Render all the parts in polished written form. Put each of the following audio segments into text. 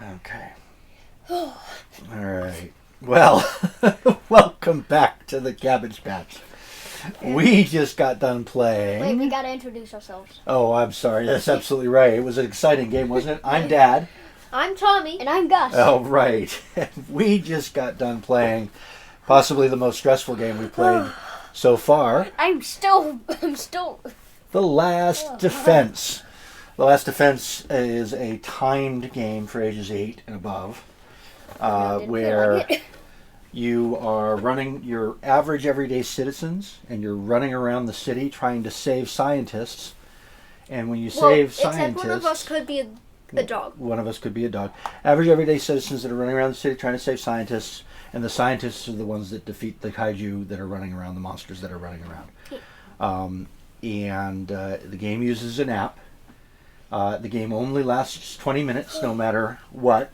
Okay. All right. Well, welcome back to the Cabbage Patch. We just got done playing. Wait, we gotta introduce ourselves. Oh, I'm sorry. That's absolutely right. It was an exciting game, wasn't it? I'm Dad. I'm Tommy. And I'm Gus. Oh, right. We just got done playing possibly the most stressful game we've played so far. I'm still... The Last Defense. The Last Defense is a timed game for ages 8 and above, where you are running your average everyday citizens, and you're running around the city trying to save scientists. And when you save scientists... Except one of us could be a dog. One of us could be a dog. Average everyday citizens that are running around the city trying to save scientists, and the scientists are the ones that defeat the kaiju that are running around, the monsters that are running around. The game uses an app. The game only lasts 20 minutes, no matter what.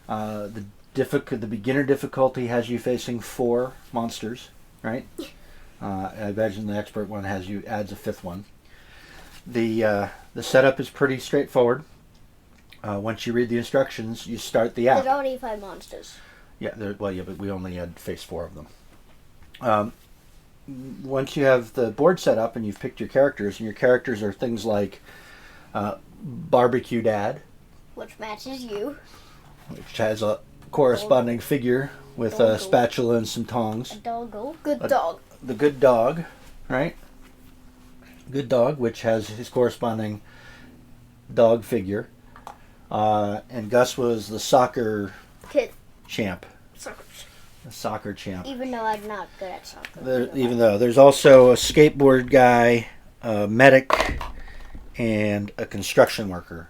The beginner difficulty has you facing 4 monsters, right? I imagine the expert one adds a 5th one. The setup is pretty straightforward. Once you read the instructions, you start the app. There's already 5 monsters. Yeah, but we only had faced 4 of them. Once you have the board set up and you've picked your characters, and your characters are things like Barbecue Dad, which matches you, which has a corresponding figure with a spatula and some tongs. A doggo. Good dog. The good dog, right? Good dog, which has his corresponding dog figure. And Gus was the soccer kid champ. Soccer. The soccer champ. Even though I'm not good at soccer. Even though there's also a skateboard guy, a medic, and a construction worker.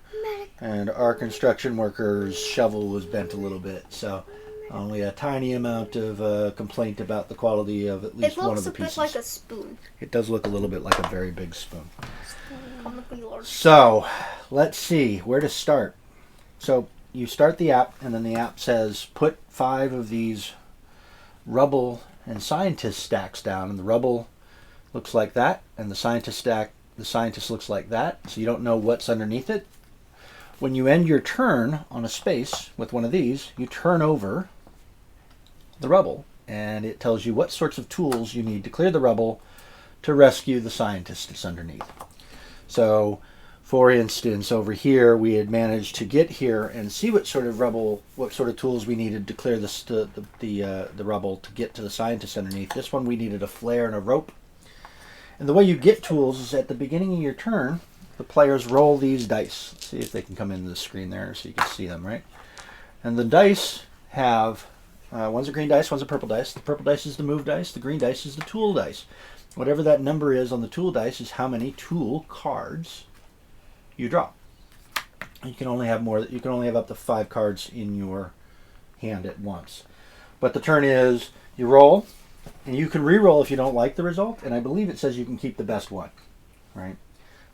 And our construction worker's shovel was bent a little bit, so only a tiny amount of complaint about the quality of at least one of the pieces. It looks a bit like a spoon. It does look a little bit like a very big spoon. So, let's see where to start. So, you start the app, and then the app says, put 5 of these rubble and scientist stacks down, and the rubble looks like that, and the scientist looks like that, so you don't know what's underneath it. When you end your turn on a space with one of these, you turn over the rubble, and it tells you what sorts of tools you need to clear the rubble to rescue the scientist that's underneath. So, for instance, over here we had managed to get here and see what sort of tools we needed to clear the rubble to get to the scientist underneath. This one we needed a flare and a rope. And the way you get tools is at the beginning of your turn, the players roll these dice. Let's see if they can come into the screen there so you can see them, right? And the dice have, one's a green dice, one's a purple dice. The purple dice is the move dice, the green dice is the tool dice. Whatever that number is on the tool dice is how many tool cards you draw. You can only have up to 5 cards in your hand at once. But the turn is, you roll, and you can re-roll if you don't like the result, and I believe it says you can keep the best one, right?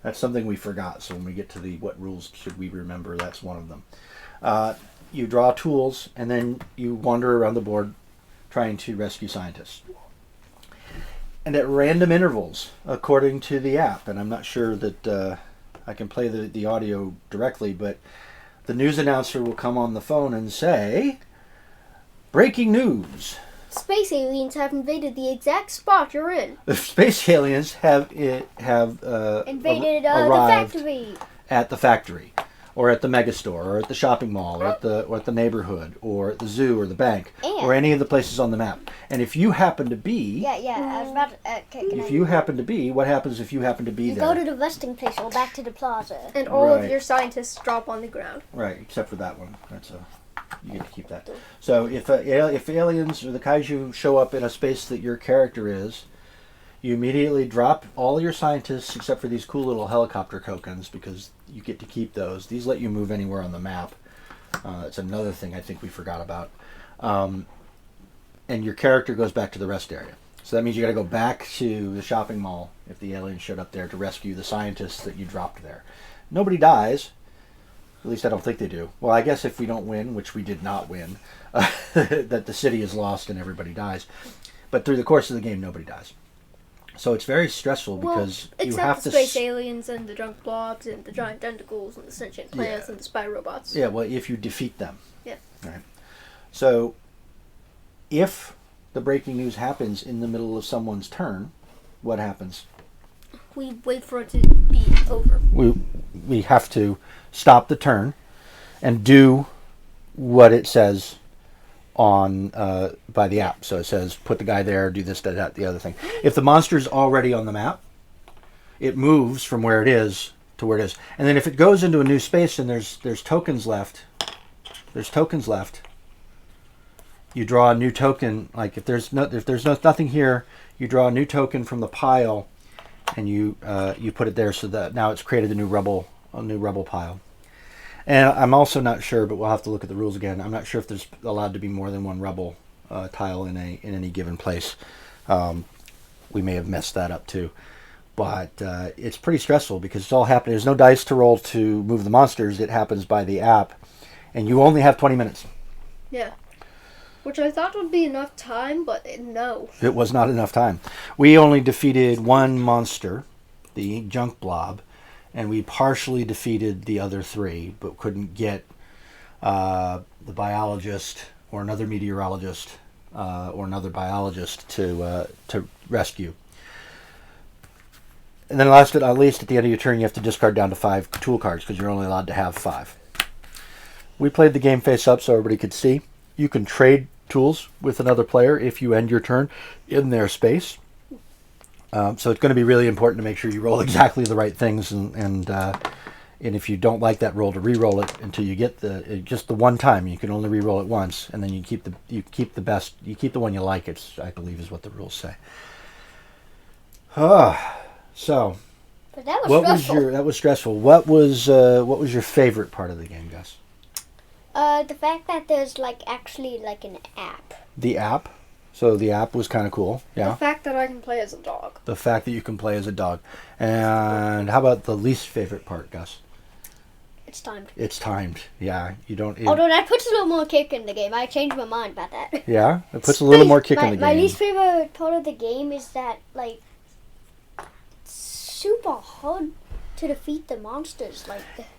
That's something we forgot, so when we get to what rules should we remember, that's one of them. You draw tools, and then you wander around the board trying to rescue scientists. And at random intervals, according to the app, and I'm not sure that I can play the audio directly, but the news announcer will come on the phone and say, breaking news. Space aliens have invaded the exact spot you're in. The space aliens have invaded the factory. At the factory, or at the megastore, or at the shopping mall, or at the neighborhood, or at the zoo, or the bank, or any of the places on the map. And if you happen to be, I was about to. What happens if you happen to be there? You go to the resting place or back to the plaza, and all of your scientists drop on the ground. Right, except for that one. You get to keep that. So if aliens or the kaiju show up in a space that your character is, you immediately drop all your scientists except for these cool little helicopter tokens, because you get to keep those. These let you move anywhere on the map. That's another thing I think we forgot about. And your character goes back to the rest area. So that means you got to go back to the shopping mall if the aliens showed up there to rescue the scientists that you dropped there. Nobody dies. At least I don't think they do. Well, I guess if we don't win, which we did not win, that the city is lost and everybody dies. But through the course of the game, nobody dies. So it's very stressful Well, because you except have the to... space aliens and the junk blobs and the giant tentacles and the sentient plants and the spy robots. Yeah, well, if you defeat them. Yeah. Right. So if the breaking news happens in the middle of someone's turn, what happens? We wait for it to be over. We have to stop the turn and do what it says on by the app. So it says put the guy there, do this, that, the other thing. If the monster's already on the map, it moves from where it is to where it is. And then if it goes into a new space and there's tokens left, you draw a new token. Like if there's nothing here, you draw a new token from the pile, and you put it there so that now it's created a new rubble pile. And I'm also not sure, but we'll have to look at the rules again. I'm not sure if there's allowed to be more than one rubble tile in any given place. We may have messed that up too. But it's pretty stressful because it's all happening. There's no dice to roll to move the monsters. It happens by the app. And you only have 20 minutes. Yeah. Which I thought would be enough time, but no. It was not enough time. We only defeated one monster, the junk blob, and we partially defeated the other three, but couldn't get the biologist or another meteorologist or another biologist to rescue. And then last but not least, at the end of your turn, you have to discard down to 5 tool cards because you're only allowed to have 5. We played the game face up so everybody could see. You can trade tools with another player if you end your turn in their space. So it's going to be really important to make sure you roll exactly the right things, and if you don't like that roll, to re-roll it until you get just the one time. You can only re-roll it once, and then you keep the one you like. I believe is what the rules say. So But that was stressful. that was stressful. What was your favorite part of the game, Gus? The fact that there's actually an app. The app. So the app was kind of cool. Yeah. The fact that I can play as a dog. The fact that you can play as a dog. And how about the least favorite part, Gus? It's timed. It's timed. Yeah. You don't. Although that puts a little more kick in the game. I changed my mind about that. Yeah. It puts a little more kick in the game. My least favorite part of the game is that it's super hard to defeat the monsters.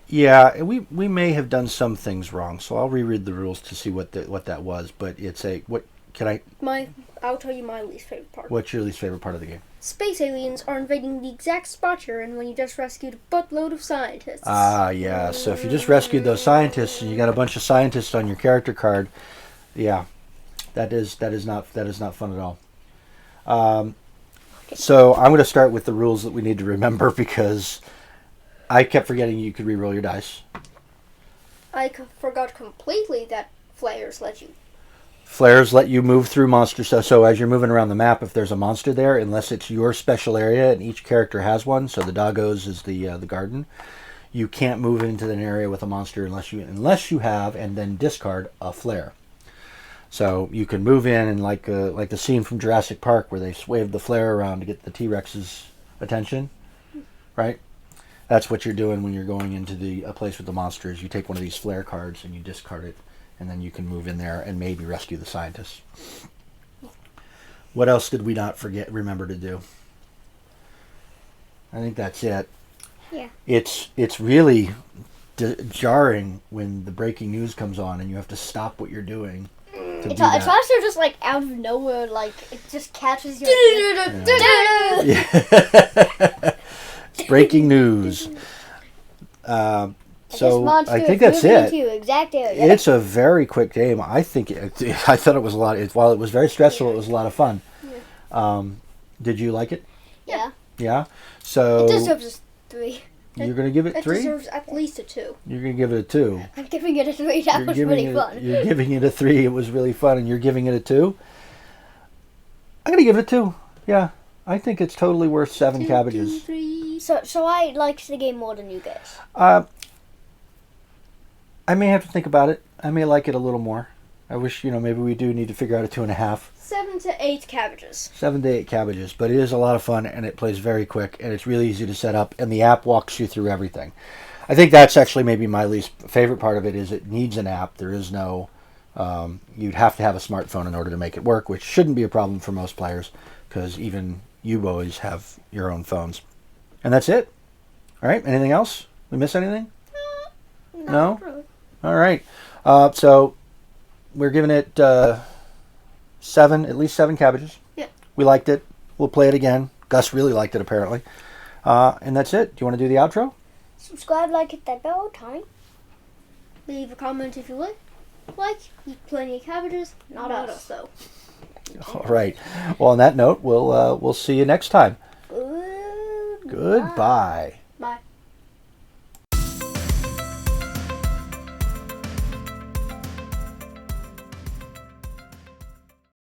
Yeah, we may have done some things wrong, so I'll reread the rules to see what that was. But it's I'll tell you my least favorite part. What's your least favorite part of the game? Space aliens are invading the exact spot you're in when you just rescued a buttload of scientists. Ah, yeah. So if you just rescued those scientists and you got a bunch of scientists on your character card, yeah, that is not fun at all. So I'm going to start with the rules that we need to remember because I kept forgetting you could re-roll your dice. I forgot completely that flares let you. Flares let you move through monsters. So as you're moving around the map, if there's a monster there, unless it's your special area, and each character has one, so the doggos is the garden, you can't move into an area with a monster unless you have and then discard a flare. So you can move in and like the scene from Jurassic Park where they wave the flare around to get the T-Rex's attention, right? That's what you're doing when you're going into a place with the monsters. You take one of these flare cards and you discard it, and then you can move in there and maybe rescue the scientists. What else did we not remember to do? I think that's it. Yeah. It's really jarring when the breaking news comes on and you have to stop what you're doing. It's also just out of nowhere, it just catches your yeah. Breaking news. So I think that's it. It's a very quick game. I thought it was a lot. While it was very stressful, it was a lot of fun. Yeah. Did you like it? Yeah. Yeah. So it deserves a 3. You're going to give it 3? It deserves at least a 2. You're going to give it a 2. I'm giving it a 3. That was really fun. You're giving it a 3. It was really fun, and you're giving it a 2. I'm going to give it a 2. Yeah. I think it's totally worth 7 cabbages. 2, 3. So I liked the game more than you guys. I may have to think about it. I may like it a little more. I wish, maybe we do need to figure out a 2.5. 7 to 8 cabbages. 7 to 8 cabbages. But it is a lot of fun, and it plays very quick, and it's really easy to set up, and the app walks you through everything. I think that's actually maybe my least favorite part of it is it needs an app. There is no... you'd have to have a smartphone in order to make it work, which shouldn't be a problem for most players, because even you always have your own phones. And that's it. All right. Anything else? We miss anything? No? Really. All right. So we're giving it 7, at least 7 cabbages. Yeah. We liked it. We'll play it again. Gus really liked it, apparently. And that's it. Do you want to do the outro? Subscribe, like, hit that bell, Tommy. Leave a comment if you like. Eat plenty of cabbages. Not Yes. us though. All right. Well, on that note, we'll see you next time. Goodbye. Goodbye.